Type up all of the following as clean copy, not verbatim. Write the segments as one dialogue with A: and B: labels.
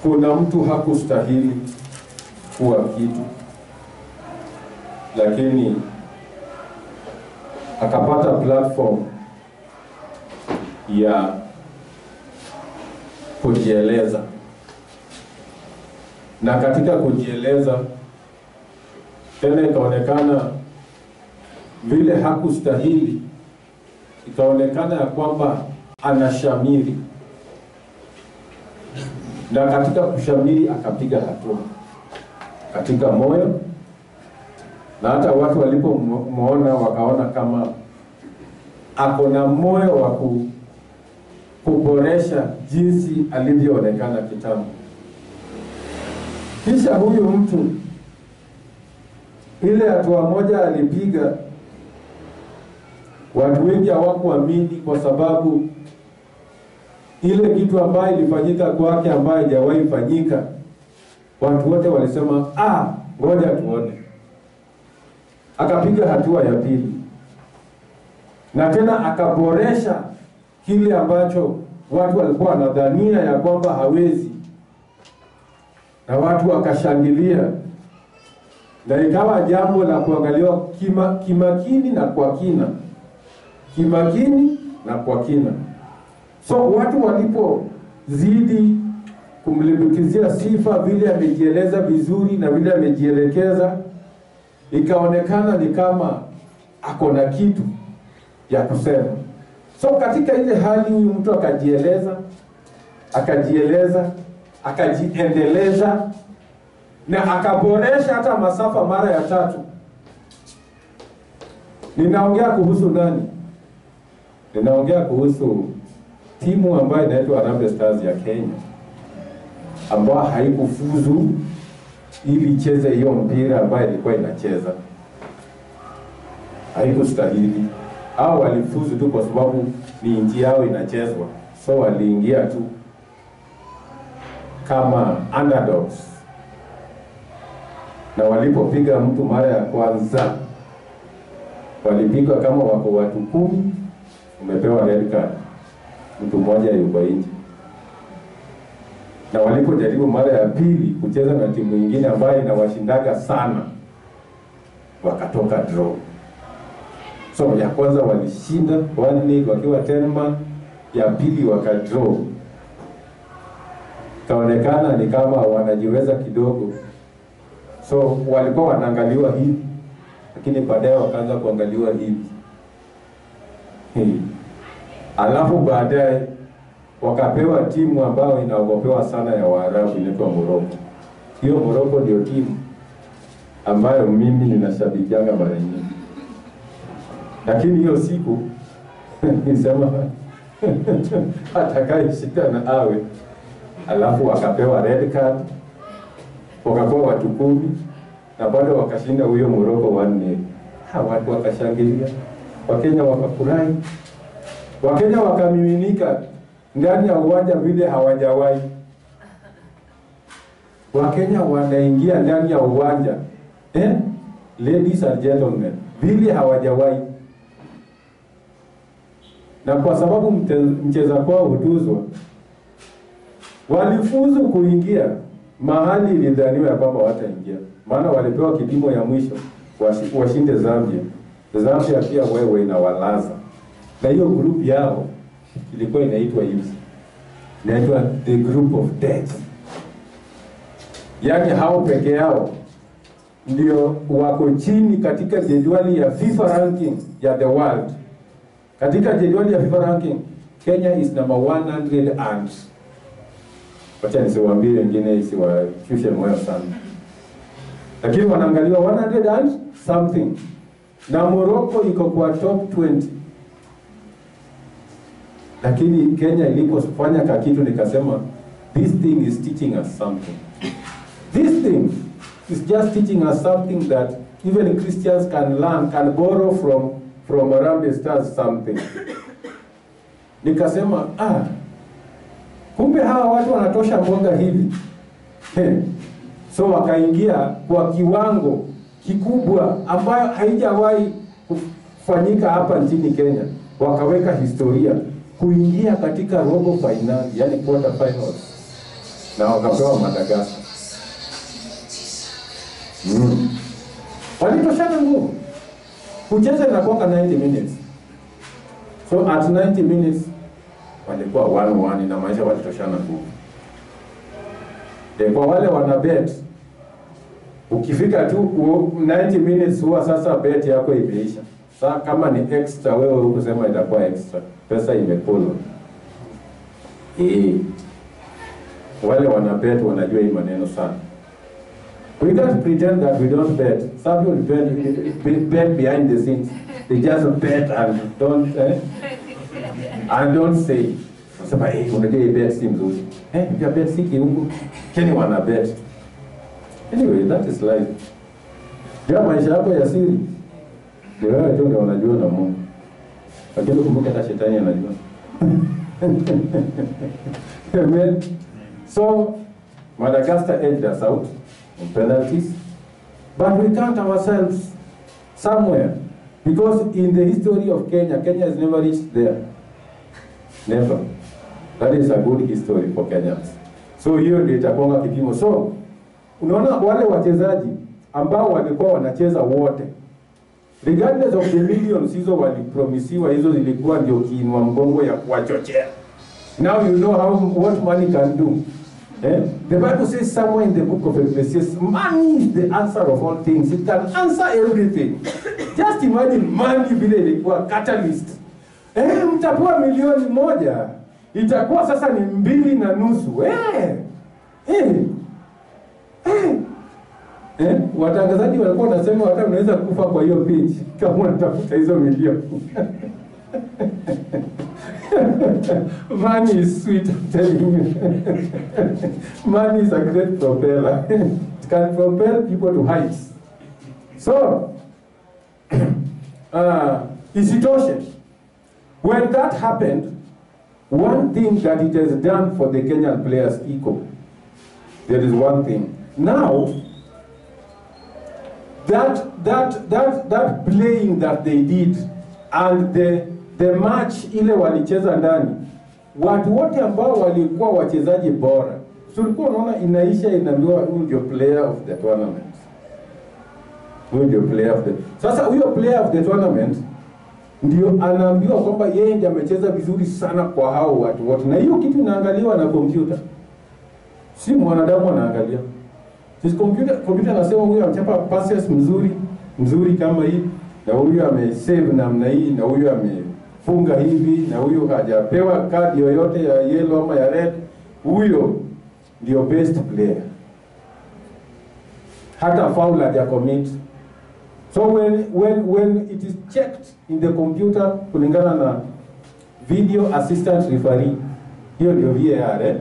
A: kuna mtu hakustahili kuwa kitu, lakini akapata platform ya kujieleza, na katika kujieleza tena ikaonekana vile hakustahili, ikaonekana ya kwamba anashamiri, na katika kushamiri akapiga hatua katika moyo, na hata watu walipomuona wakaona kama ako na moyo wa kuboresha jinsi alivyoonekana kitambo. Kisha huyu mtu ile hatua moja alipiga, watu wengi hawakuamini, kwa sababu ile kitu ambayo ilifanyika kwake ambayo haijawahi fanyika, watu wote walisema ngoja tuone. Akapiga hatua ya pili, na tena akaboresha kile ambacho watu walikuwa wanadhania ya kwamba hawezi, na watu wakashangilia, na ikawa jambo la kuangaliwa kimakini na kwa kina, kimakini na kwa kina. So watu walipozidi kumlimbikizia sifa vile amejieleza vizuri na vile amejielekeza, ikaonekana ni kama ako na kitu ya kusema. So katika ile hali huyu mtu akajieleza, akajiendeleza, na akaboresha hata masafa mara ya tatu. Ninaongea kuhusu nani? Ninaongea kuhusu timu ambayo inaitwa Harambee Stars ya Kenya, ambayo haikufuzu ili icheze hiyo mpira ambayo ilikuwa inacheza. Haikustahili. Hao walifuzu tu kwa sababu ni nchi yao inachezwa, so waliingia tu kama underdogs. Na walipopiga mtu mara ya kwanza, walipigwa kama wako watu 10, umepewa red card, mtu mmoja yuko nje. Na walipojaribu mara ya pili kucheza na timu nyingine ambayo inawashindaga sana, wakatoka draw. So ya kwanza walishinda 1-0 wakiwa 10 man, ya pili wakadraw. Kaonekana ni kama wanajiweza kidogo. So walikuwa wanaangaliwa hivi, lakini baadaye wakaanza kuangaliwa hivi. Alafu baadaye wakapewa timu ambayo inaogopewa sana ya Waarabu, inaitwa Morocco. Hiyo Morocco ndio timu ambayo mimi ninashabikianga mara nyingi. Lakini hiyo siku nisema atakaye shida na awe. Alafu wakapewa red card, wakakuwa watu 10, na bado wakashinda huyo Morocco 1-0. Watu wakashangilia, Wakenya wakafurahi, Wakenya wakamiminika ndani ya uwanja vile hawajawahi. Wakenya wanaingia ndani ya uwanja, ladies and gentlemen, vile hawajawahi. Na kwa sababu mcheza kwao hutuzwa, walifuzu kuingia mahali ilidhaniwa ya kwamba wataingia. Maana walipewa kipimo ya mwisho washinde Zambia. Zambia pia wewe inawalaza. Na hiyo group yao ilikuwa inaitwa hivi. Inaitwa the group of death. Yaani hao peke yao ndio wako chini katika jedwali ya FIFA ranking ya the world. Katika jedwali ya FIFA ranking, Kenya is number 100 and wacha nisiwaambie wengine isiwashushe moyo sana. Lakini wanaangaliwa 100 and something. Na Morocco iko kwa top 20. Lakini Kenya ilipofanya kakitu nikasema, this thing is teaching us something. This thing is just teaching us something that even Christians can learn, can borrow from Harambee Stars something. Nikasema, kumbe hawa watu wanatosha mboga hivi. So wakaingia kwa kiwango kikubwa ambayo haijawahi kufanyika hapa nchini Kenya. Wakaweka historia kuingia katika robo final, yani quarter finals. na wakapewa Madagascar. Walitoshana nguvu. Kucheza inakuwa 90 minutes. So at 90 minutes walikuwa 1-1 na maisha walitoshana nguvu. Kwa wale wana bet, ukifika tu 90 minutes huwa sasa bet yako imeisha. Sasa kama ni extra wewe ukisema itakuwa extra, pesa imepolo. Wale wana bet wanajua hii maneno sana. We can't pretend that we don't bet. Some people bet behind the scenes. They just bet and don't say. Sema unajua hii bet si mzuri. Unajua bet si kiungo. Keni wana bet. Anyway, that is life. Ndio maisha yako ya siri. Ndio wewe tu ndio unajua na Mungu. Lakini kumbuka hata shetani anajua. Amen. So Madagascar edged us out on penalties, but we count ourselves somewhere, because in the history of Kenya, Kenya has never reached there. Never. That is a good history for Kenyans. So hiyo ndio itakuwa kipimo. So unaona wale wachezaji ambao walikuwa wanacheza wote, regardless of the millions hizo walipromisiwa, hizo zilikuwa ndio kiinua mgongo ya kuwachochea. Now you know what money can do. The Bible says somewhere in the book of Ecclesiastes, money is the answer of all things. It can answer everything. Just imagine money vile ilikuwa catalyst. Mtapewa milioni 1, itakuwa sasa ni 2.5. Watangazaji walikuwa wanasema hata unaweza kufa kwa hiyo pitch kama unatafuta hizo milioni. Money is sweet, I'm telling you. Money is a great propeller. It can propel people to heights. So, isitoshe, when that happened, one thing that it has done for the Kenyan players equal, there is one thing. Now, that playing that they did and the match ile walicheza ndani, watu wote ambao walikuwa wachezaji bora, tulikuwa unaona inaisha inaambiwa huyu ndio player of the tournament. Huyu ndio player of the. Sasa huyo player of the tournament ndio anaambiwa kwamba yeye ndiye amecheza vizuri sana kwa hao watu wote. Na hiyo kitu inaangaliwa na computer. Si mwanadamu anaangalia. Sisi computer anasema huyu amechapa passes mzuri kama hii, na huyu amesave namna hii, na huyu amefunga hivi, na huyu hajapewa kadi yoyote ya yellow ama ya red. Huyo ndio best player. Hata foul hajacommit. So when it is checked in the computer kulingana na video assistant referee, hiyo ndio VAR,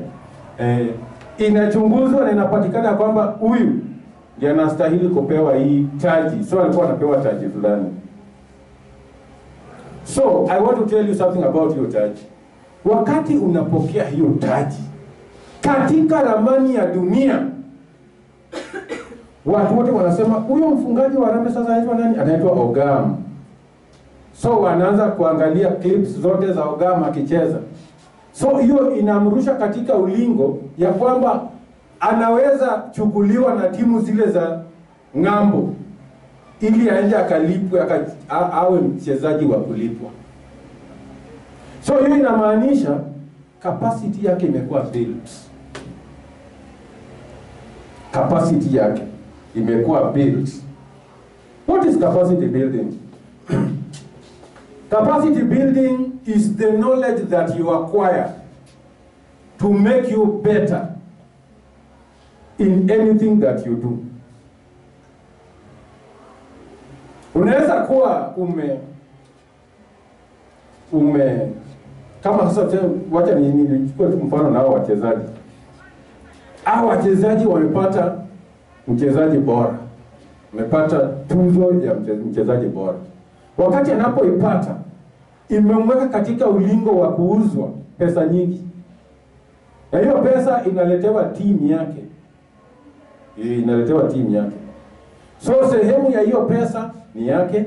A: inachunguzwa na inapatikana kwamba huyu ndiye anastahili kupewa hii taji. So alikuwa anapewa taji fulani. So I want to tell you something about hiyo taji. Wakati unapokea hiyo taji katika ramani ya dunia, watu wote wanasema huyo mfungaji wa Harambee sasa anaitwa nani? Anaitwa Ogam. So wanaanza kuangalia clips zote za Ogam akicheza. So hiyo inamrusha katika ulingo ya kwamba anaweza chukuliwa na timu zile za ng'ambo ili aende akalipwe awe mchezaji wa kulipwa. So hiyo inamaanisha capacity yake imekuwa built. Capacity yake imekuwa built. What is capacity building? Capacity building is the knowledge that you acquire to make you better in anything that you do. Unaweza kuwa kama sasa wacha nichukue mfano na hao wachezaji. Hao wachezaji wamepata mchezaji bora. Wamepata tuzo ya mchezaji bora. Wakati anapoipata, imemweka katika ulingo wa kuuzwa pesa nyingi. Na hiyo pesa inaletewa timu yake. Inaletewa timu yake. So sehemu ya hiyo pesa ni yake.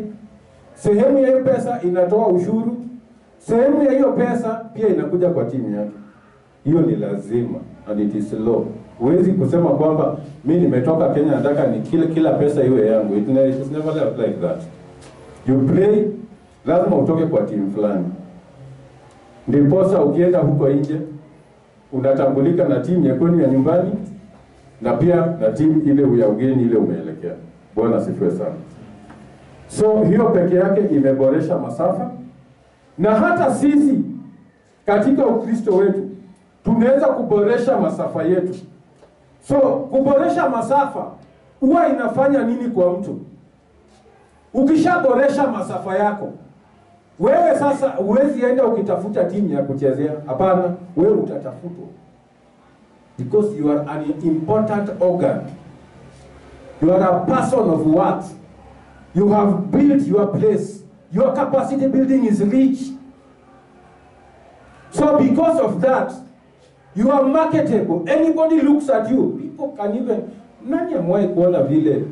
A: Sehemu ya hiyo pesa inatoa ushuru. Sehemu ya hiyo pesa pia inakuja kwa timu yake. Hiyo ni lazima, and it is law. Huwezi kusema kwamba mimi nimetoka Kenya nataka ni kila pesa iwe yangu. It's never like that. You play, lazima utoke kwa timu fulani. Ndiposa ukienda huko nje unatambulika na timu ya kwenu ya nyumbani na pia na timu ile ya ugeni ile umeelekea. Bwana asifiwe sana. So hiyo peke yake imeboresha masafa, na hata sisi katika Ukristo wetu tunaweza kuboresha masafa yetu. So kuboresha masafa huwa inafanya nini kwa mtu? Ukishaboresha masafa yako, wewe sasa huwezi enda ukitafuta timu ya kuchezea. Hapana, wewe utatafutwa. Because you are an important organ. You are a person of worth. You have built your place. Your capacity building is rich. So because of that, you are marketable. Anybody looks at you. People can even... Nani amwahi kuona vile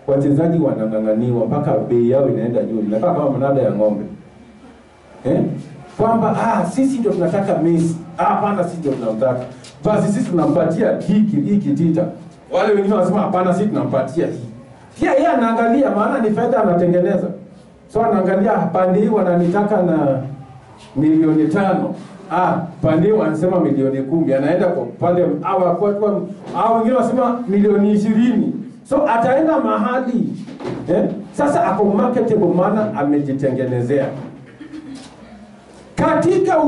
A: wachezaji wanang'ang'aniwa mpaka bei yao inaenda juu? Inakaa kama mnada ya ng'ombe. Kwamba sisi ndio tunataka Messi. Hapana, sisi ndio tunamtaka. Basi sisi tunampatia hiki tita. Wale wengine wanasema hapana, sisi tunampatia hii. Pia yeye anaangalia maana ni fedha anatengeneza. So anaangalia pande hii wananitaka na milioni 5. Pande wanasema milioni 10. Anaenda kwa pande wengine wanasema milioni 20. So ataenda mahali. Sasa ako marketable maana amejitengenezea. Katika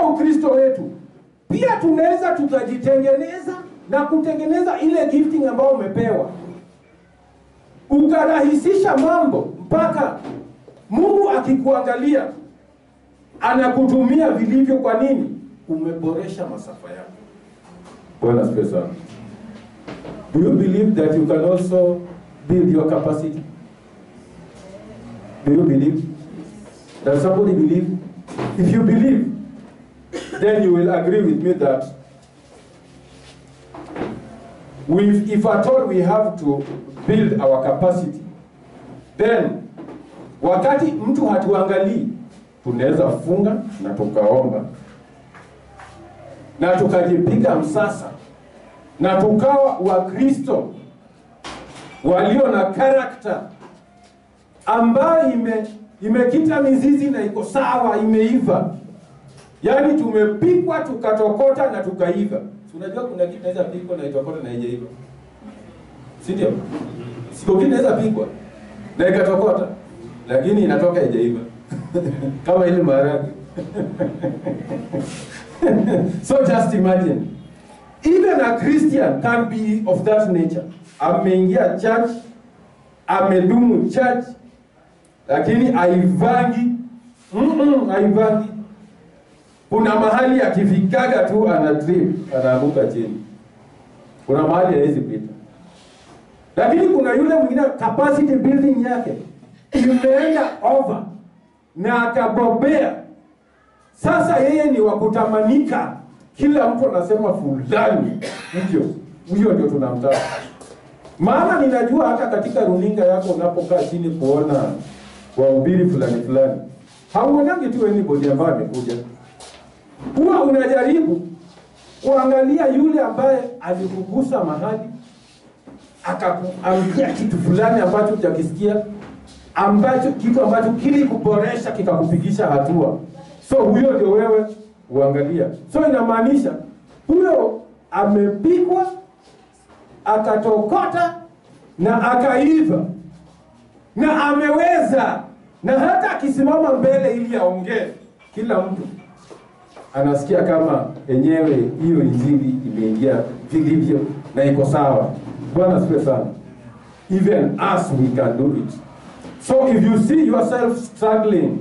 A: Ukristo wetu pia tunaweza tukajitengeneza na kutengeneza ile gifting ambayo umepewa. Ukarahisisha mambo mpaka Mungu akikuangalia anakutumia vilivyo. Kwa nini? Umeboresha masafa yako. Bwana asifiwe sana. Do you believe that you can also build your capacity? Do you believe? Does somebody believe? If you believe, then you will agree with me that if at all we have to build our capacity, then wakati mtu hatuangalii, tunaweza funga na tukaomba na tukajipiga msasa na tukawa Wakristo walio na character ambayo imekita mizizi na iko sawa, imeiva. Yaani tumepikwa tukatokota na tukaiva. Unajua kuna kitu inaweza pikwa na itokota na haijaiva. Si ndio? Sio kitu inaweza pikwa na ikatokota lakini inatoka haijaiva. Kama ile maharagwe. So just imagine. Even a Christian can be of that nature. Ameingia church, amedumu church, lakini haivangi. Haivangi. Kuna mahali akifikaga tu anadrip, anaanguka chini. Kuna mahali hawezi pita. Lakini kuna yule mwingine capacity building yake imeenda over na akabobea. Sasa yeye ni wa kutamanika. Kila mtu anasema fulani huyo ndio tunamtaka. Maana ninajua hata katika runinga yako unapokaa chini kuona wahubiri fulani, hauonangi tu anybody ambaye amekuja. Huwa unajaribu kuangalia yule ambaye alikugusa mahali, akakuambia kitu fulani ambacho hujakisikia, kitu ambacho kilikuboresha kikakupigisha hatua. So huyo ndio wewe uangalia. So inamaanisha huyo amepikwa, akatokota na akaiva na ameweza, na hata akisimama mbele ili aongee, kila mtu anasikia kama enyewe hiyo injili imeingia vilivyo na iko sawa. Bwana asifiwe sana. Even us, we can do it. So if you see yourself struggling,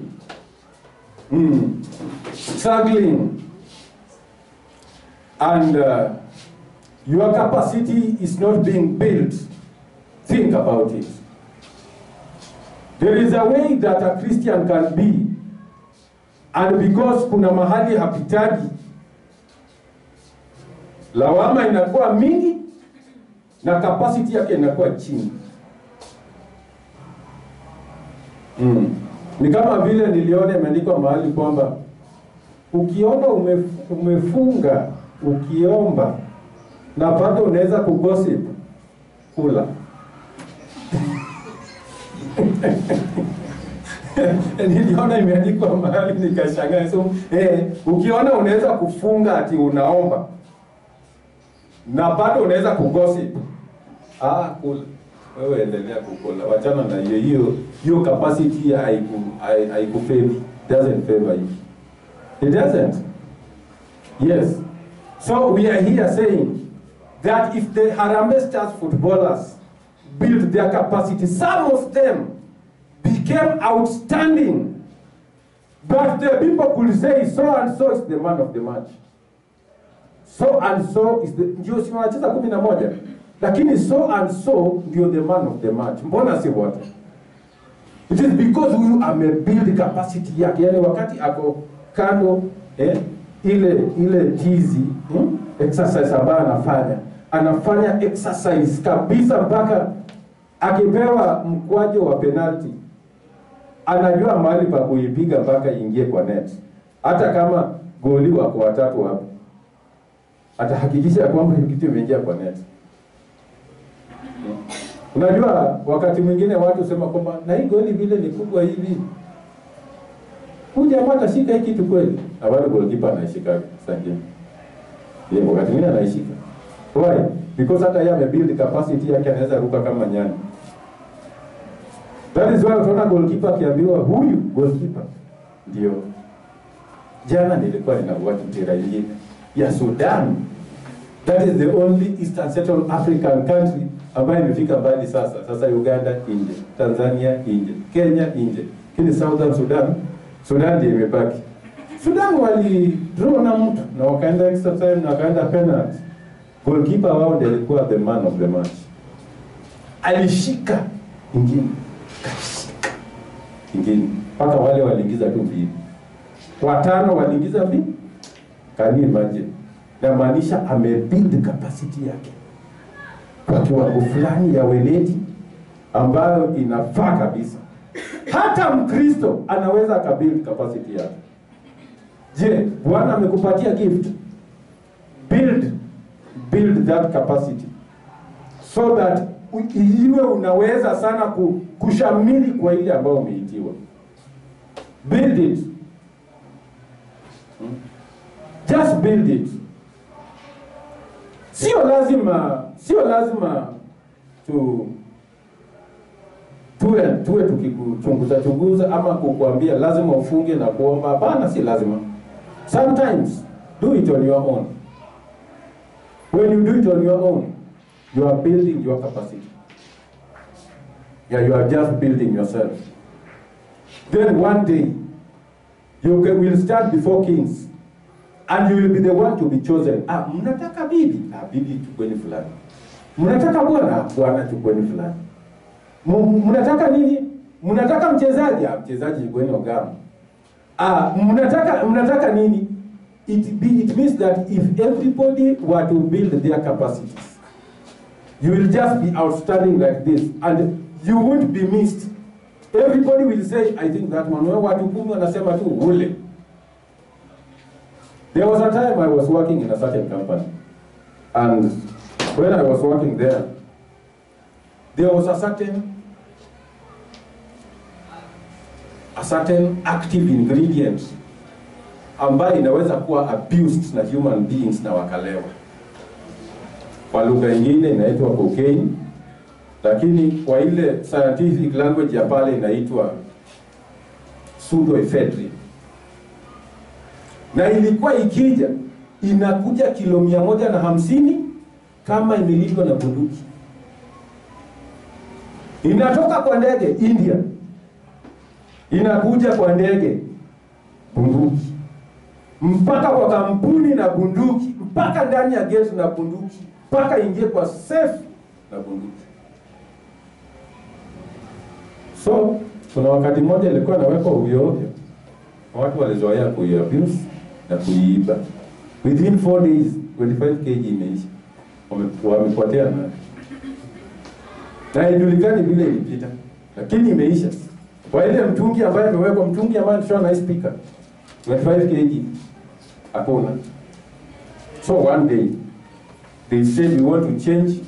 A: and your capacity is not being built, think about it. There is a way that a Christian can be, and because kuna mahali hapitaji, lawama inakuwa mingi na capacity yake inakuwa chini. Ni kama vile niliona imeandikwa mahali kwamba ukiona umefunga ukiomba na bado unaweza kugossip, kula. Niliona imeandikwa mahali nikashangaa. So ukiona unaweza kufunga ati unaomba na bado unaweza kugossip, kula. Wewe endelea kukula, wachana na hiyo capacity haikufavor, doesn't favor you. It doesn't. Yes. So we are here saying that if the Harambee Stars footballers built their capacity, some of them became outstanding, but the people could say so and so is the man of the match, so and so is the, ndio si wanacheza 11, lakini so and so ndio the man of the match. Mbona si wote? It is because huyu amebuild capacity yake, yani wakati ako kando ile tizi exercise ambayo anafanya exercise kabisa, mpaka akipewa mkwajo wa penalty anajua mahali pa kuipiga mpaka ingie kwa net. Hata kama goli wako watatu hapo, atahakikisha kwamba kitu imeingia kwa net. Unajua wakati mwingine watu sema kwamba na hii goli vile ni kubwa hivi, huyu jamaa atashika hiki kitu kweli? Awali goalkeeper anaishika sangi. Yeye wakati mwingine anaishika. Why? Because hata yeye amebuild capacity yake, anaweza ruka kama nyani. That is why utaona goalkeeper akiambiwa huyu goalkeeper. Ndio. Jana nilikuwa ninawatch mpira nyingine ya Sudan. That is the only Eastern Central African country ambayo imefika mbali sasa. Sasa Uganda nje, Tanzania nje, Kenya nje. Kini Southern Sudan ndiyo imebaki. Sudan wali draw na mtu na wakaenda extra time na wakaenda penalty. Goalkeeper wao ndiye alikuwa the man of the match. Alishika ingine, kashika ingine, mpaka wale waliingiza tu mbili, watano waliingiza mbili. Can you imagine? Na maanisha amebuild capacity yake kwa kiwango fulani ya weledi ambayo inafaa kabisa. Hata Mkristo anaweza akabuild capacity yake. Je, Bwana amekupatia gift? Build that capacity so that iwe unaweza sana kushamili kwa ile ambayo umeitiwa. Build it. Just build it. Sio lazima tuwe tukikuchunguza ama kukuambia lazima ufunge na kuomba. Hapana, si lazima. Sometimes do it on your own. When you do it on your own, you are building your capacity. Yeah, you are just building yourself. Then one day, you will stand before kings, and you will be the one to be chosen. Mnataka bibi? Bibi chukweni fulani. Mnataka bwana? Bwana chukweni fulani. Mnataka nini? Mnataka mchezaji? Mchezaji chukweni Ogama. Mnataka nini? It means that if everybody were to build their capacities, you will just be outstanding like this, and you won't be missed. Everybody will say, I think that man, watu kumi wanasema tu ule. There was a time I was working in a certain company, and when I was working there was a certain active ingredient ambayo inaweza kuwa abused na human beings na wakalewa. Kwa lugha nyingine inaitwa cocaine, lakini kwa ile scientific language ya pale inaitwa pseudoephedrine. Na ilikuwa ikija inakuja kilo 150 kama imelindwa na bunduki. Inatoka kwa ndege India, inakuja kwa ndege bunduki, mpaka kwa kampuni na bunduki, mpaka ndani ya gate na bunduki, mpaka ingie kwa safe na bunduki. So kuna wakati mmoja ilikuwa nawekwa ovyo, watu walizoea kuiabuse na kuiiba. Within 4 days 25 kg imeisha, wamepotea na ijulikani vile ilipita, lakini imeisha. Kwa ile mtungi ambaye amewekwa, mtungi ambaye tunashona na speaker 25 kg Hakuna. So one day they said we want to change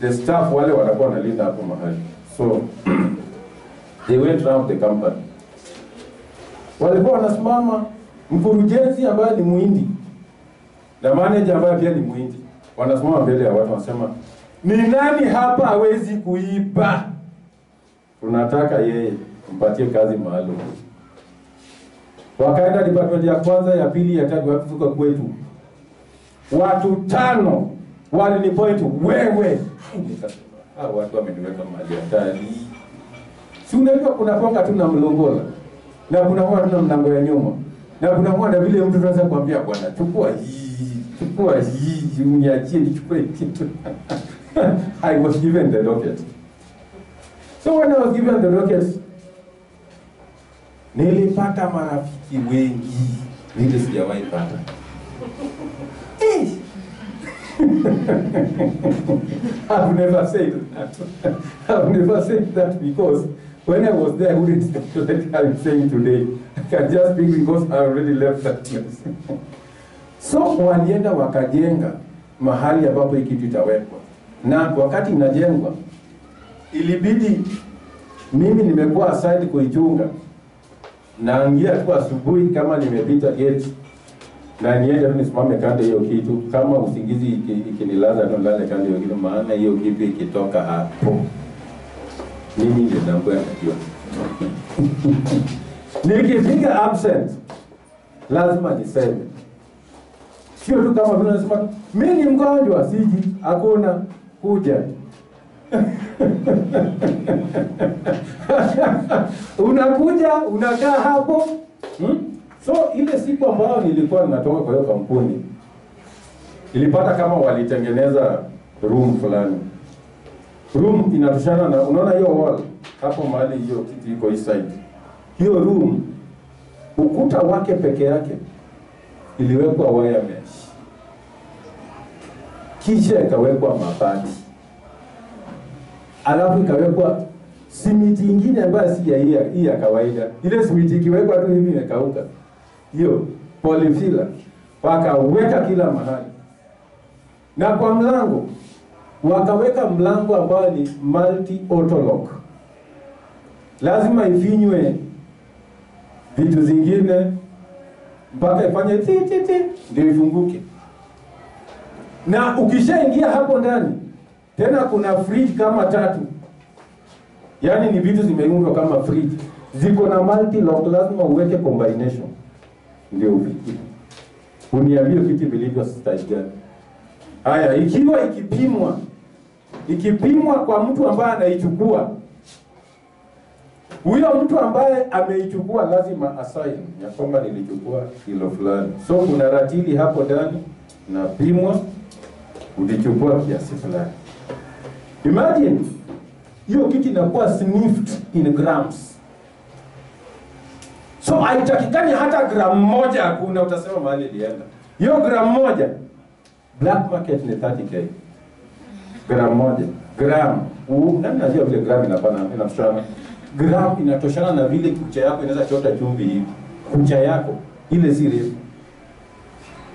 A: the staff wale watakuwa wanalinda hapo mahali. So they went around the company. Walikuwa wanasimama mkurugenzi ambaye ni Muhindi na manager ambaye pia ni Muhindi. Wanasimama mbele ya watu wanasema, "Ni nani hapa hawezi kuiba? Tunataka yeye mpatie kazi maalum." Wakaenda department ya kwanza, ya pili, ya tatu, wakifika kwetu. Watu 5 walinipoint wewe. Hao watu wameniweka mahali hatari. Si unajua kuna ponga tu na mlongola. Na kuna huwa tuna mlango ya nyuma. Na kuna huwa na vile mtu anaweza kuambia bwana, chukua hii, uniachie nichukue kitu. I was given the docket. So when I was given the docket, nilipata marafiki wengi. Nili sijawahi pata. I've never said that. I've never said that because when I was there, I wouldn't say like I'm saying today. I can just speak because I already left that place. So walienda wakajenga mahali ambapo hiki kitu itawekwa. Na wakati inajengwa, ilibidi mimi nimekuwa assigned kuichunga. Naingia tu asubuhi kama nimepita gate. Na niende nisimame kando hiyo kitu, kama usingizi ikinilaza ndo lale kando hiyo kitu, maana hiyo kitu ikitoka hapo mimi ndio nambo ya kujua. Nikipiga absent lazima niseme. Sio tu kama vile nasema mimi ni mgonjwa siji, hakuna kuja. Unakuja, unakaa hapo. So ile siku ambayo nilikuwa ninatoka kwa hiyo kampuni, nilipata kama walitengeneza room fulani. Room inatoshana na, unaona hiyo wall hapo mahali hiyo kitu iko hii side. Hiyo room ukuta wake peke yake iliwekwa wire mesh. Kisha ikawekwa mabati. Alafu ikawekwa simiti nyingine ambayo si ya hii ya kawaida. Ile simiti ikiwekwa tu hivi imekauka. Hiyo polyfiller wakaweka kila mahali. Na kwa mlango wakaweka mlango ambao ni multi auto lock. Lazima ifinywe vitu zingine mpaka ifanye ti ndio ifunguke. Na ukishaingia hapo ndani tena kuna fridge kama 3. Yaani ni vitu zimeundwa kama fridge. Ziko na multi lock, lazima uweke combination ndio ufikie. Uniambie kitu vilivyo style gani. Haya, ikiwa ikipimwa kwa mtu ambaye anaichukua, huyo mtu ambaye ameichukua lazima assign ya kwamba nilichukua kilo fulani. So kuna ratili hapo ndani na pimwa ulichukua kiasi fulani. Imagine hiyo kitu inakuwa sniffed in grams. So haitakikani hata gram moja hakuna, utasema mahali ilienda. Hiyo gram moja black market ni 30k. Gram moja. Gram. Nani najua vile gram inatoshana. Gram inatoshana na vile kucha yako inaweza chota chumvi hivi. Kucha yako ile si refu.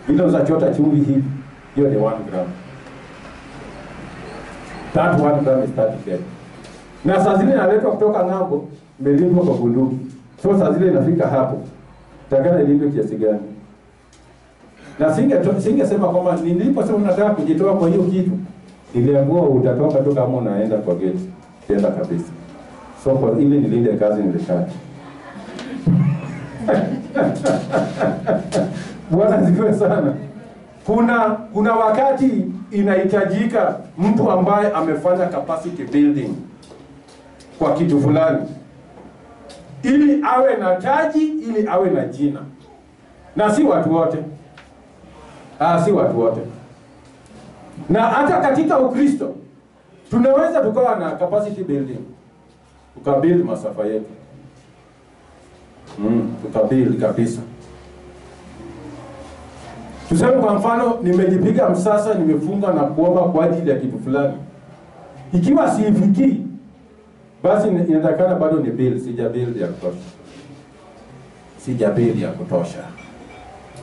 A: Ile unaweza chota chumvi hivi. Hiyo ni 1 gram. That 1 gram is 30k. Na saa zile inaletwa kutoka ng'ambo, imelindwa kwa bunduki. So saa zile inafika hapo. Takana ilindwe kiasi gani? Na singesema kwamba niliposema unataka kujitoa kwa hiyo kitu, niliambiwa utatoka tu kama unaenda kwa gate. Tenda kabisa. So kwa ile nilinde kazi nilikaa. Bwana zikiwe sana. Kuna wakati inahitajika mtu ambaye amefanya capacity building kwa kitu fulani, ili awe na taji, ili awe na jina. Na si watu wote. Si watu wote. Na hata katika Ukristo tunaweza tukawa na capacity building. Tukabuild masafa yetu. Tukabuild kabisa. Tuseme kwa mfano nimejipiga msasa, nimefunga na kuomba kwa ajili ya kitu fulani. Ikiwa siifiki, basi inatakana bado ni build, sija build ya kutosha.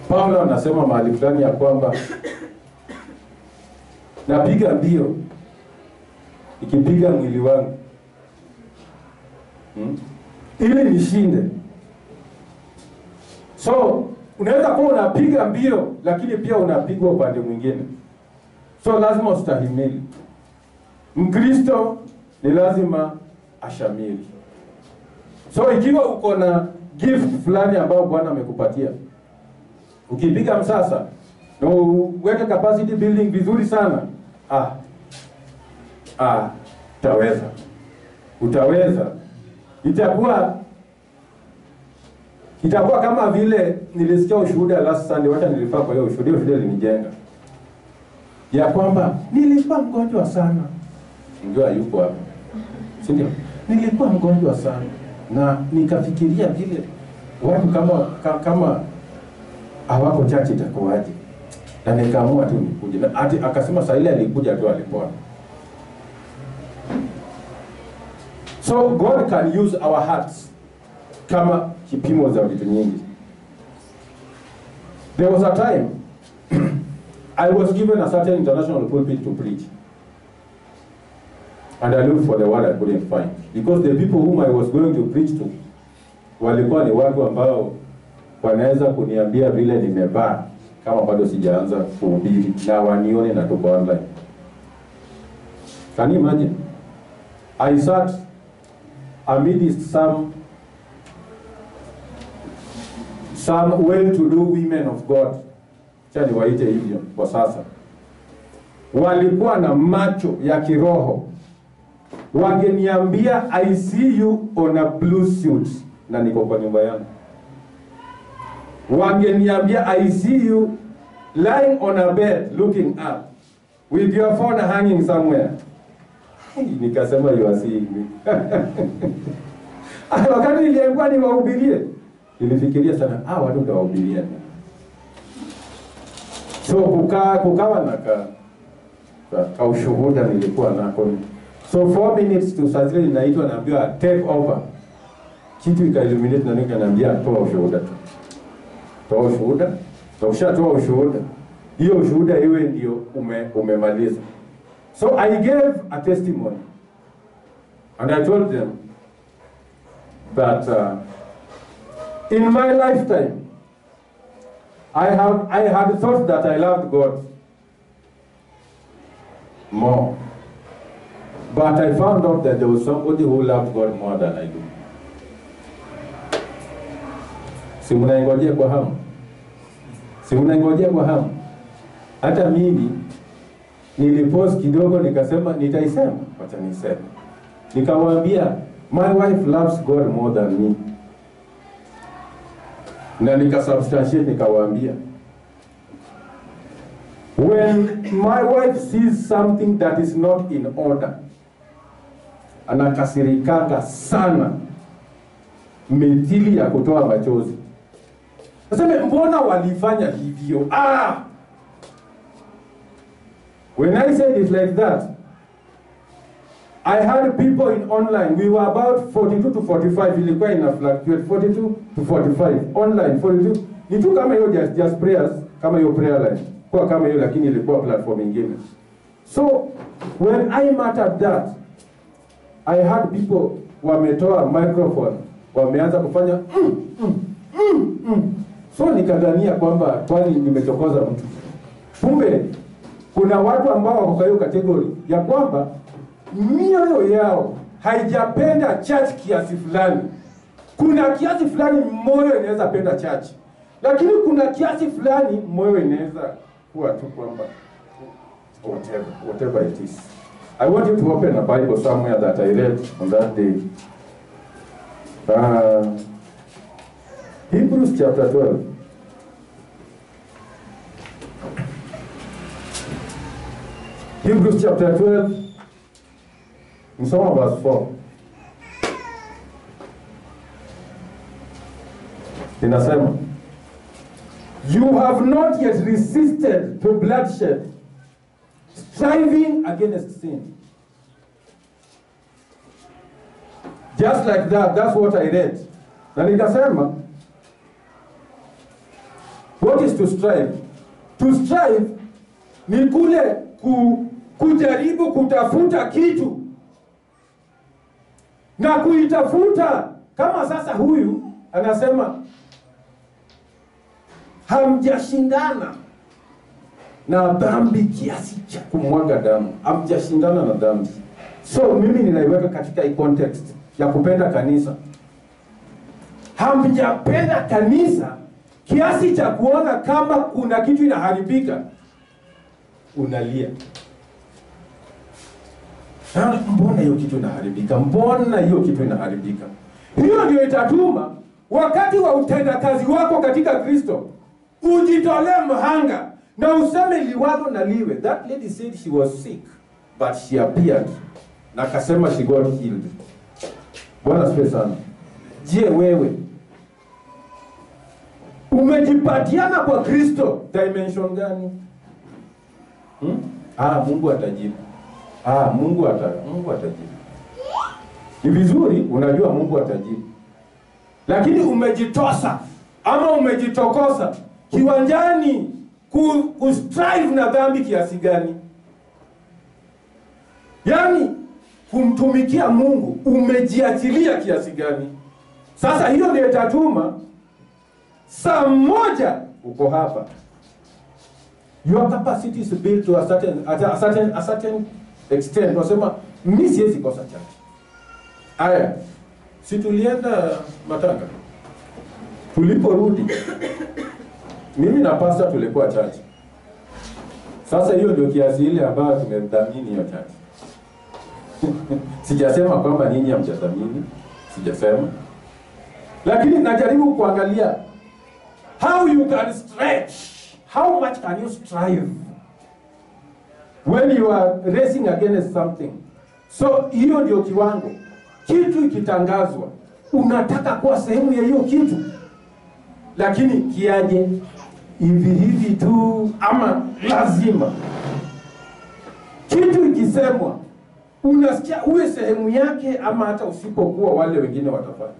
A: Paulo anasema mahali fulani ya kwamba napiga mbio ikipiga mwili wangu ili nishinde. So unaweza kuwa unapiga mbio lakini pia unapigwa upande mwingine. So lazima ustahimili. Mkristo ni lazima ashamili. So ikiwa uko na gift fulani ambao Bwana amekupatia, ukipiga msasa na uweke capacity building vizuri sana, utaweza. Itakuwa kama vile nilisikia ushuhuda last Sunday, hata nilifaa kwa hiyo ushuhuda linijenga. Ya kwamba nilikuwa mgonjwa sana. Ndio hayupo hapa. Si ndio? Nilikuwa mgonjwa sana na nikafikiria vile watu kama hawako chache itakuwaje. Na nikaamua tu nikuje. Na akasema saa ile alikuja tu alipona. So God can use our hearts kama kipimo za vitu nyingi. There was a time I was given a certain international pulpit to preach. And I looked for the word I couldn't find. Because the people whom I was going to preach to walikuwa ni watu ambao wanaweza kuniambia vile nimevaa kama bado sijaanza kuhubiri na wanione na tuko online. Can you imagine? I sat amidst some well-to-do women of God. Chani waite hivyo kwa sasa. Walikuwa na macho ya kiroho. Wangeniambia I see you on a blue suit na niko kwa nyumba yangu. Wangeniambia I see you lying on a bed looking up with your phone hanging somewhere. Nikasema you are seeing me. Wakati niliambiwa niwahubirie, nilifikiria sana, watu nitawahubiria. So kukawa na ushuhuda nilikuwa nako. So 4 minutes to Saturday inaitwa naambiwa take over. Kitu ika-illuminate na nikaniambia toa ushuhuda tu. Toa ushuhuda. So ukishatoa ushuhuda, hiyo ushuhuda iwe ndio umemaliza. So I gave a testimony. And I told them that in my lifetime I had thought that I loved God more. But I found out that there was somebody who loved God more than I do. Si mnaingojea kwa hamu? Si mnaingojea kwa hamu? Hata mimi nilipost kidogo nikasema nitaisema, wacha niseme. Nikawaambia my wife loves God more than me. Na nikasubstantiate nikawaambia when my wife sees something that is not in order, anakasirikanga sana mithili ya kutoa machozi. Nasema mbona walifanya hivyo? When I said it like that, I had people in online. We were about 42 to 45. Ilikuwa ina fluctuate 42 to 45 online 42. Ni tu kama hiyo just prayers, kama hiyo prayer line. Kwa kama hiyo lakini ilikuwa platform nyingine. So when I mattered that, I had people wametoa microphone, wameanza kufanya So nikadhania kwamba kwani nimechokoza mtu. Kumbe kuna watu ambao wako kwa hiyo category ya kwamba mioyo yao haijapenda church kiasi fulani. Kuna kiasi fulani moyo inaweza penda church, lakini kuna kiasi fulani moyo inaweza kuwa tu kwamba whatever it is. I want you to open a Bible somewhere that I read on that day. Hebrews chapter 12. Hebrews chapter 12. In some of verse 4. Inasema, you have not yet resisted to bloodshed, striving against sin. Just like that, that's what I read. Na nikasema, What is to strive? To strive ni kule kujaribu kutafuta kitu na kuitafuta. Kama sasa huyu anasema hamjashindana na dhambi kiasi cha kumwaga damu. Hamjashindana na dhambi. So mimi ninaiweka katika hii context ya kupenda kanisa. Hamjapenda kanisa kiasi cha kuona kama kuna kitu inaharibika unalia. Mbona hiyo kitu inaharibika? Mbona hiyo kitu inaharibika? Hiyo ndio itatuma wakati wa utendakazi wako katika Kristo ujitolee mhanga na useme liwalo na liwe. That lady said she was sick but she appeared na akasema she got healed. Bwana asifiwe sana. Je, wewe umejipatiana kwa Kristo dimension gani? Mungu atajibu. Mungu atajibu. Ni vizuri unajua Mungu atajibu. Lakini umejitosa ama umejitokosa kiwanjani kustrive na dhambi kiasi gani? Yaani kumtumikia Mungu umejiachilia kiasi gani? Sasa hiyo ndio itatuma saa moja uko hapa. Your capacity is built to a certain extent. Unasema mimi siwezi kosa church. Aya. Si tulienda matanga. Tuliporudi mimi na pastor tulikuwa church. Sasa hiyo ndio kiasi ile ambayo tumedhamini hiyo church. Sijasema kwamba nyinyi hamjadhamini, sijasema. Lakini najaribu kuangalia how you can stretch. How much can you strive when you are racing against something? So hiyo ndio kiwango. Kitu ikitangazwa unataka kuwa sehemu ya hiyo kitu. Lakini kiaje hivi tu ama lazima? Kitu ikisemwa unasikia uwe sehemu yake ama hata usipokuwa wale wengine watafanya.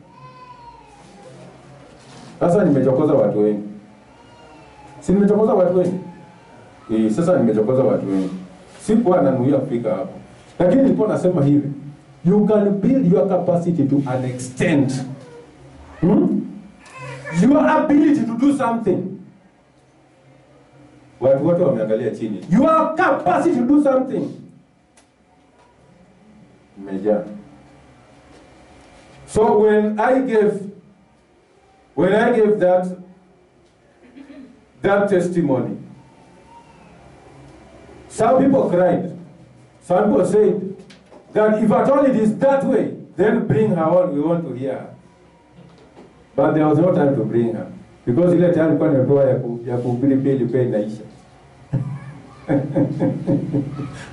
A: Sasa nimechokoza watu wengi. Si nimechokoza watu wengi? Sasa nimechokoza watu wengi. Sikuwa nanuia kufika hapo. Lakini nilikuwa nasema hivi. You can build your capacity to an extent. Your ability to do something. Watu wote wameangalia chini. Your capacity to do something. Meja. So when I gave that testimony, some people cried. Some people said that if at all it is that way, then bring her on, we want to hear her. But there was no time to bring her. Because ile time kwa nimepewa ya kuhubiri pili pia inaisha.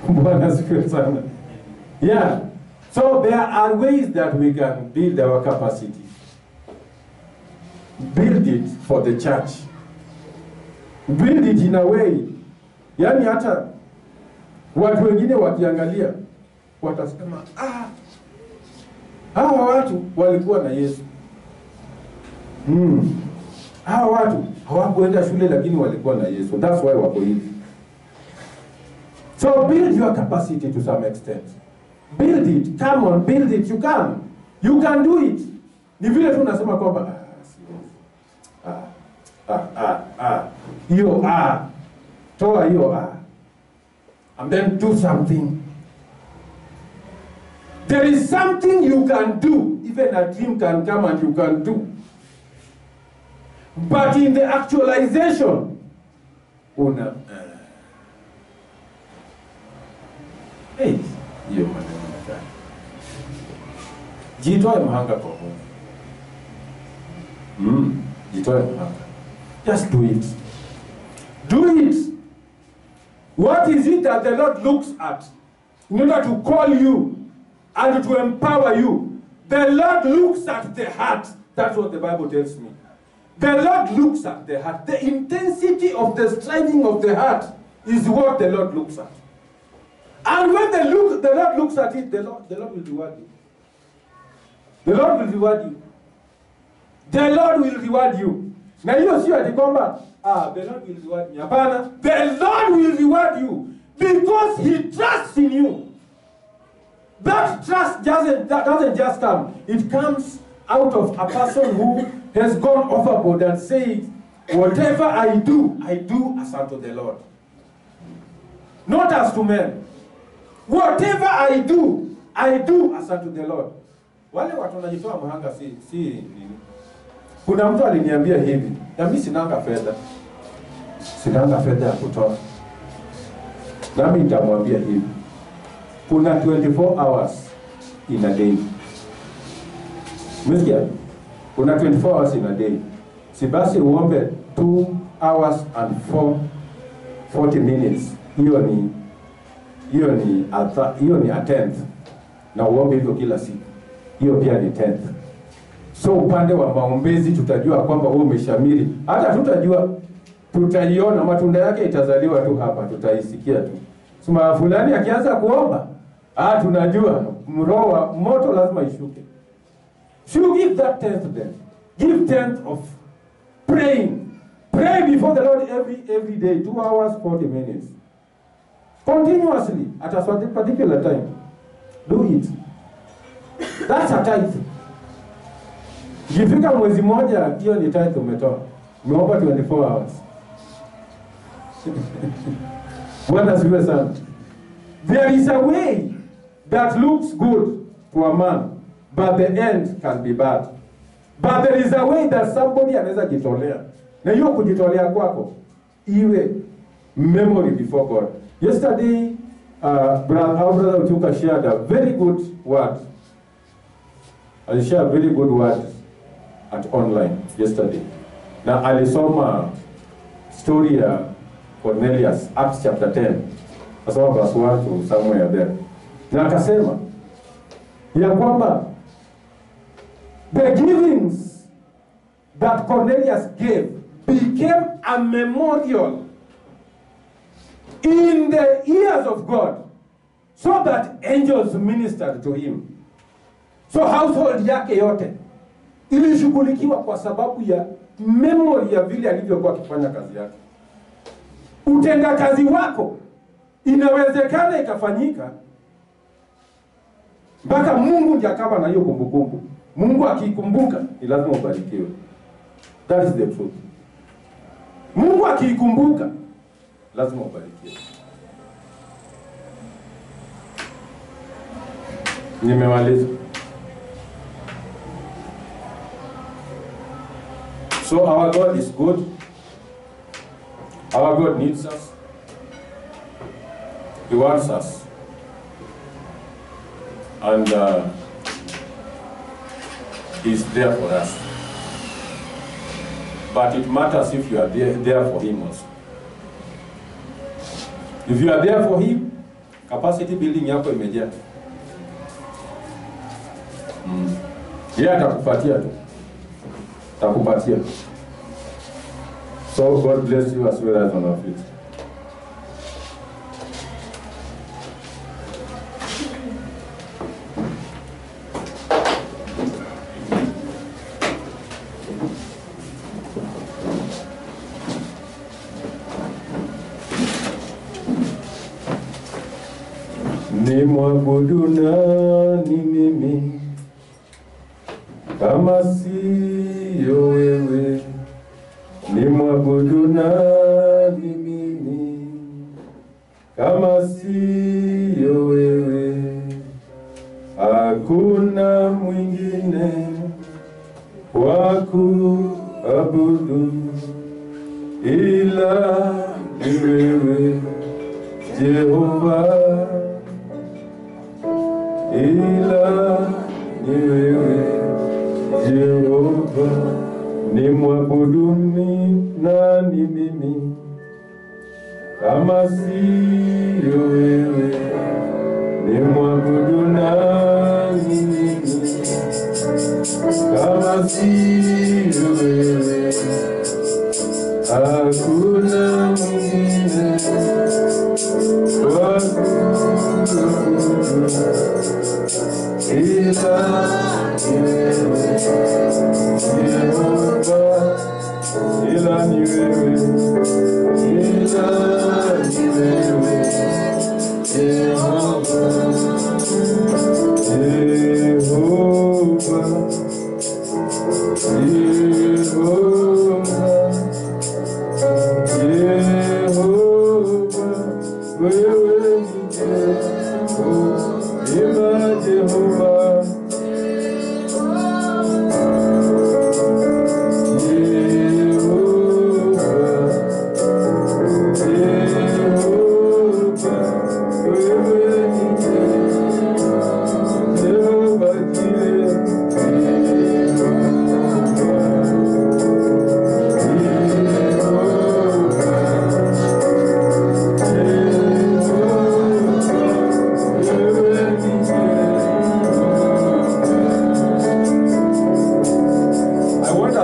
A: Bwana asifiwe sana. Yeah. So there are ways that we can build our capacity. Build it for the church. Build it in a way. Yani hata watu wengine wakiangalia watasema hawa watu walikuwa na Yesu. Hawa watu hawakuenda shule lakini walikuwa na Yesu. That's why wako hivi. So build your capacity to some extent. Build it. Come on, build it. You can. You can do it. Ni vile tu nasema kwamba hiyo toa hiyo and then do something. There is something you can do. Even a dream can come and you can do. But in the actualization, hiyo maneno gani? Jitoe mhanga kwa Mungu. Jitoe mhanga. Just do it. Do it. What is it that the Lord looks at in order to call you and to empower you? The Lord looks at the heart. That's what the Bible tells me. The Lord looks at the heart. The intensity of the striving of the heart is what the Lord looks at. And when the Lord looks at it, the Lord will reward you. The Lord will reward you. The Lord will reward you. Na hiyo sio ati kwamba the Lord will reward me. Hapana, the Lord will reward you because He trusts in you. That trust doesn't just come. It comes out of a person who has gone overboard and said, whatever I do as unto the Lord. Not as to men. Whatever I do as unto the Lord. Wale watu wanajitoa mhanga si nini. Kuna mtu aliniambia hivi, na mimi sinanga fedha. Sinanga fedha ya kutoa. Na mimi nitamwambia hivi. Kuna 24 hours in a day. Msikia? Kuna 24 hours in a day. Si basi uombe 2 hours and 40 minutes. Hiyo ni a tenth. Na uombe hivyo kila siku. Hiyo pia ni tenth. So upande wa maombezi tutajua kwamba wewe umeshamiri. Hata tutajua, tutaiona matunda yake itazaliwa tu hapa, tutaisikia tu. Sema fulani akianza kuomba, tunajua roho wa moto lazima ishuke. So give that tenth then. Give tenth of praying. Pray before the Lord every day, 2 hours, 40 minutes. Continuously, at a particular time. Do it. That's a tithe. Ikifika mwezi moja, hiyo ni tithe umetoa. Umeomba 24 hours. Bwana siwe sana. There is a way that looks good to a man, but the end can be bad. But there is a way that somebody anaweza jitolea. Na hiyo kujitolea kwako iwe memory before God. Yesterday, our brother Utuka shared a very good word. I shared a very good word at online yesterday. Now, alisoma story ya Cornelius, Acts chapter 10. Asoma verse 1 to somewhere there. Na akasema ya kwamba the givings that Cornelius gave became a memorial in the ears of God, so that angels ministered to him. So household yake yote ilishughulikiwa kwa sababu ya memory ya vile alivyokuwa akifanya kazi yake. Utenda kazi wako inawezekana ikafanyika mpaka Mungu ndiye akaba na hiyo kumbukumbu. Mungu akikumbuka ni lazima ubarikiwe. That is the truth. Mungu akikumbuka lazima ubarikiwe. Nimemaliza. So our God is good. Our God needs us. He wants us. And He's there for us. But it matters if you are there for Him also. If you are there for Him, capacity building yako imejaa. Yeye atakupatia tu. Atakupatia. So God bless you as well as on our feet. Ni mwabudu nani mimi kama siyo wewe? Ni mwabudu nani mimi kama siyo wewe? Hakuna mwingine wa kuabudu ila ni wewe Jehova, ila ni wewe Jehova. Ni mwabudu nani mimi kama siyo wewe? Ni mwabudu nani mimi kama siyo wewe? Hakuna mwingine wa kuabudu ila ni wewe Jehova, ila ni wewe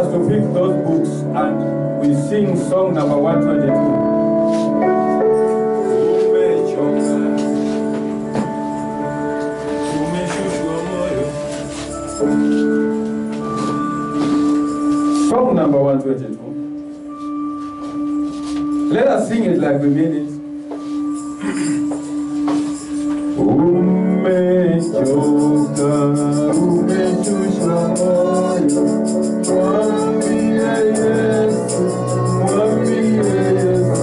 A: us to pick those books and we sing song number 122. Song number 122. Let us sing it like we mean it. Umechoka, umechosha moyo, mwambie Yesu, mwambie Yesu,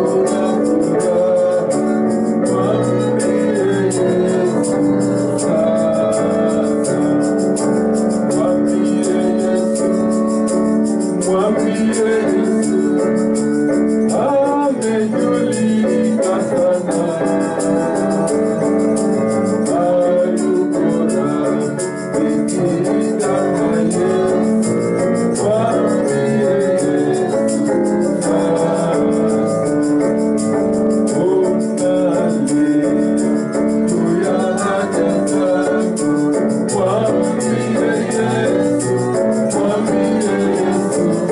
A: una furaha, mwambie Yesu sasa, mwambie Yesu, mwambie Yesu. Amejulika sana, hayuko rafiki kama Yesu, mwambie Yesu sasa. Unalia juu ya haja zako, mwambie Yesu, mwambie Yesu.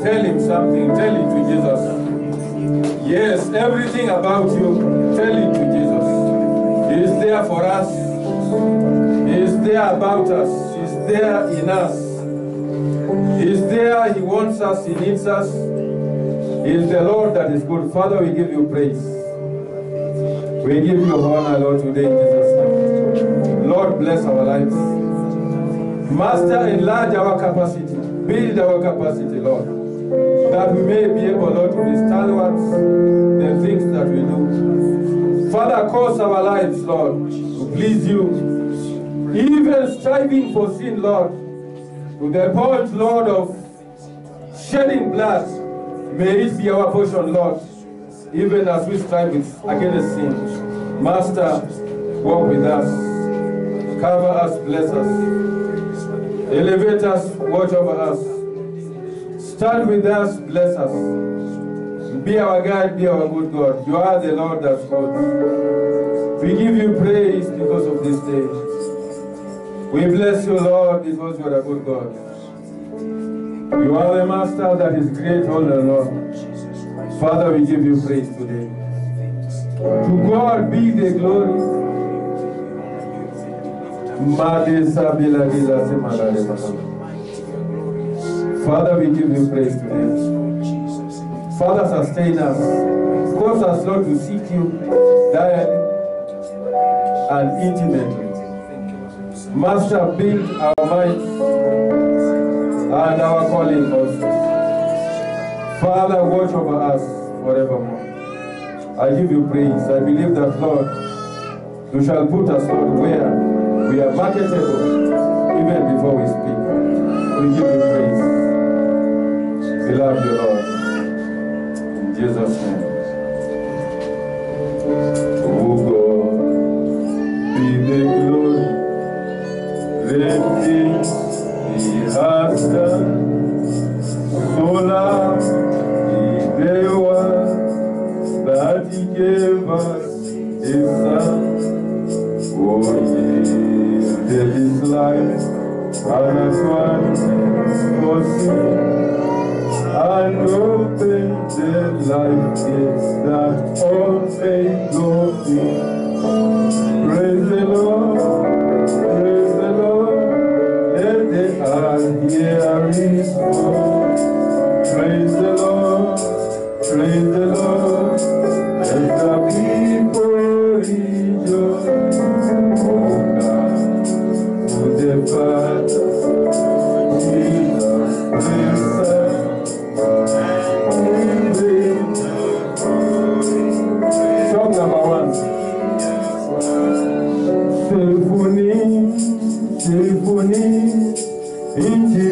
A: Tell him something. Tell it to Jesus. Yes, everything about you, tell it to Jesus. He is there for us. He is there about us. He is there in us. He is there. He wants us. He needs us. He is the Lord that is good. Father, we give you praise. We give you honor, Lord, today in Jesus' name. Lord, bless our lives. Master, enlarge our capacity. Build our capacity, Lord, that we may be able, Lord, to withstand the things that we do. Father, cause our lives, Lord, to please you. Even striving for sin, Lord, to the point, Lord, of shedding blood, may it be our portion, Lord, even as we strive against sin. Master, walk with us. Cover us, bless us. Elevate us, watch over us. Stand with us, bless us. Be our guide, be our good God. You are the Lord that's good. We give you praise because of this day. We bless you, Lord, because you are a good God. You are the Master that is great all alone. Father, we give you praise today. To God be the glory. Father, we give you praise today. Father, sustain us. Cause us, Lord, to seek you diary and intimately. Master, build our minds and our calling also. Father, watch over us forevermore. I give you praise. I believe that, Lord, you shall put us, Lord, where we are marketable even before we speak. We give you praise. We love you, Lord. In Jesus' name. Oh God, be the glory. Great things He has done. So love the one that He gave us His Son. Oh, yielded His life as one for sin, and opened the life gates that all may go in. Praise the Lord, praise the Lord, let the earth hear His voice. Praise the Lord, praise the Lord, let the people rejoice. Oh God, to the Father, Jesus, the Son, and the song number 1. Symphony, inchi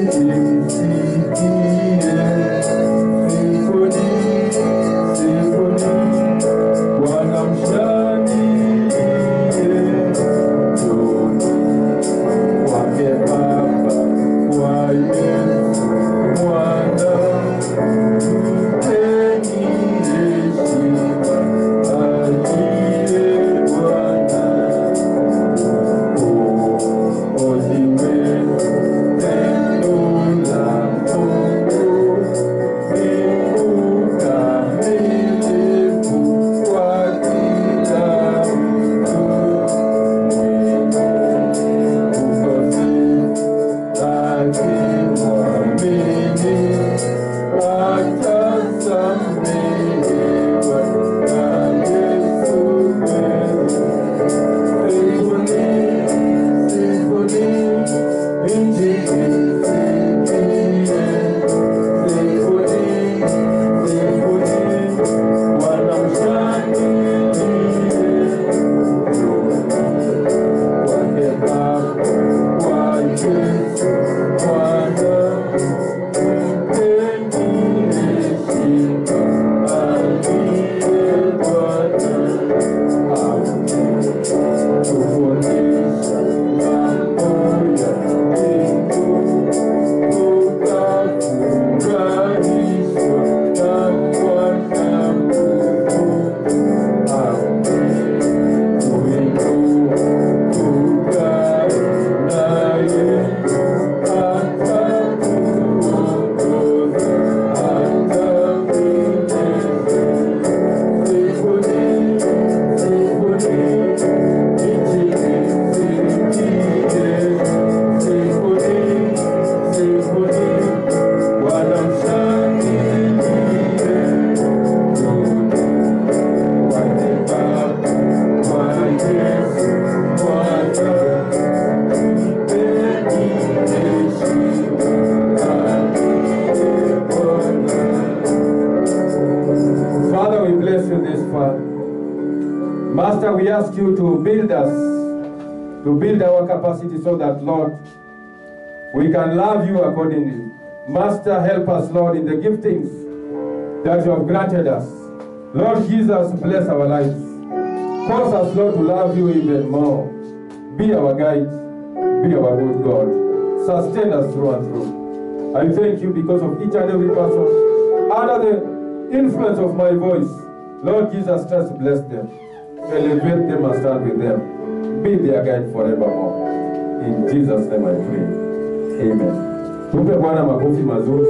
A: Master, we ask you to build us, to build our capacity so that, Lord, we can love you accordingly. Master, help us, Lord, in the giftings that you have granted us. Lord Jesus, bless our lives. Cause us, Lord, to love you even more. Be our guide. Be our good God. Sustain us through and through. I thank you because of each and every person under the influence of my voice. Lord Jesus, just bless them. Elevate them and stand with them. Be their guide forevermore. In Jesus' name I pray. Amen. Tupe Bwana makofi mazuri.